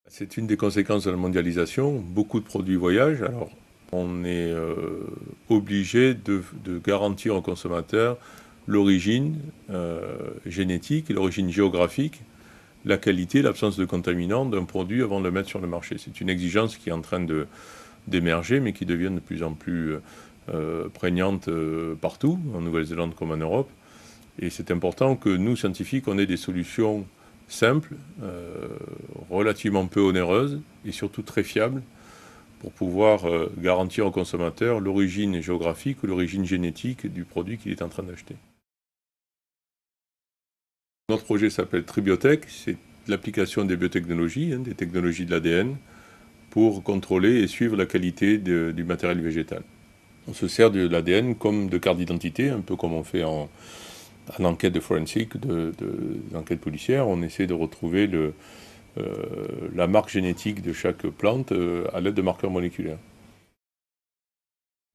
C'est une des conséquences de la mondialisation. Beaucoup de produits voyagent. Alors, on est obligé de garantir aux consommateurs l'origine génétique, l'origine géographique, la qualité, l'absence de contaminants d'un produit avant de le mettre sur le marché. C'est une exigence qui est en train d'émerger, mais qui devient de plus en plus prégnante partout, en Nouvelle-Zélande comme en Europe. Et c'est important que nous, scientifiques, on ait des solutions simples, relativement peu onéreuses et surtout très fiables pour pouvoir garantir au consommateur l'origine géographique ou l'origine génétique du produit qu'il est en train d'acheter. Notre projet s'appelle Tribiotech, c'est l'application des biotechnologies, des technologies de l'ADN, pour contrôler et suivre la qualité du matériel végétal. On se sert de l'ADN comme de carte d'identité, un peu comme on fait en enquête de forensique, d'enquête policière. On essaie de retrouver la marque génétique de chaque plante à l'aide de marqueurs moléculaires.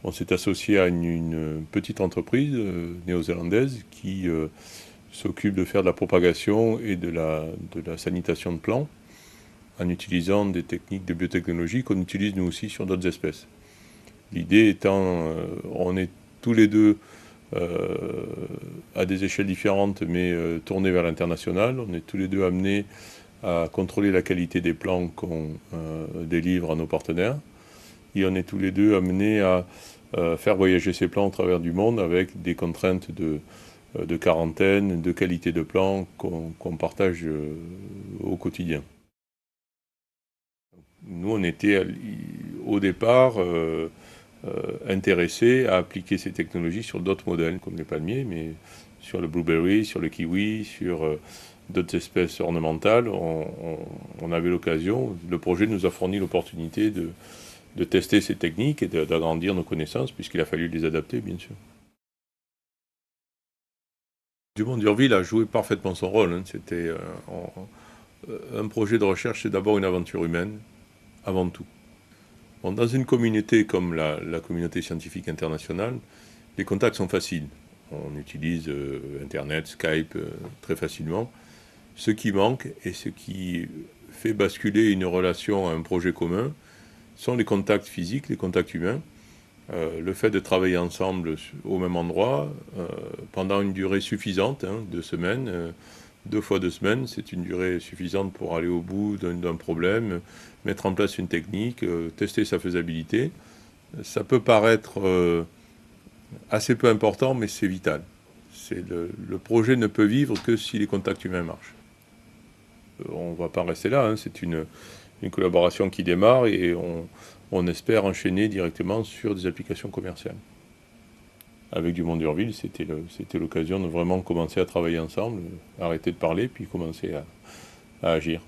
On s'est associé à une petite entreprise néo-zélandaise qui s'occupe de faire de la propagation et de la sanitation de plants en utilisant des techniques de biotechnologie qu'on utilise nous aussi sur d'autres espèces. L'idée étant, on est tous les deux à des échelles différentes mais tournés vers l'international. On est tous les deux amenés à contrôler la qualité des plants qu'on délivre à nos partenaires. Et on est tous les deux amenés à faire voyager ces plants au travers du monde avec des contraintes de quarantaine, de qualité de plants qu'on partage au quotidien. Nous, on était au départ intéressés à appliquer ces technologies sur d'autres modèles, comme les palmiers, mais sur le blueberry, sur le kiwi, sur d'autres espèces ornementales. On avait l'occasion, le projet nous a fourni l'opportunité de tester ces techniques et d'agrandir nos connaissances, puisqu'il a fallu les adapter, bien sûr. Dumont d'Urville a joué parfaitement son rôle. C'était un projet de recherche, c'est d'abord une aventure humaine, avant tout. Bon, dans une communauté comme la communauté scientifique internationale, les contacts sont faciles. On utilise Internet, Skype très facilement. Ce qui manque et ce qui fait basculer une relation à un projet commun sont les contacts physiques, les contacts humains. Le fait de travailler ensemble au même endroit pendant une durée suffisante, 2 semaines, 2 fois 2 semaines, c'est une durée suffisante pour aller au bout d'un problème, mettre en place une technique, tester sa faisabilité. Ça peut paraître assez peu important, mais c'est vital. Le projet ne peut vivre que si les contacts humains marchent. On ne va pas rester là, c'est une collaboration qui démarre et on espère enchaîner directement sur des applications commerciales. Avec Dumont d'Urville, c'était l'occasion de vraiment commencer à travailler ensemble, arrêter de parler, puis commencer à agir.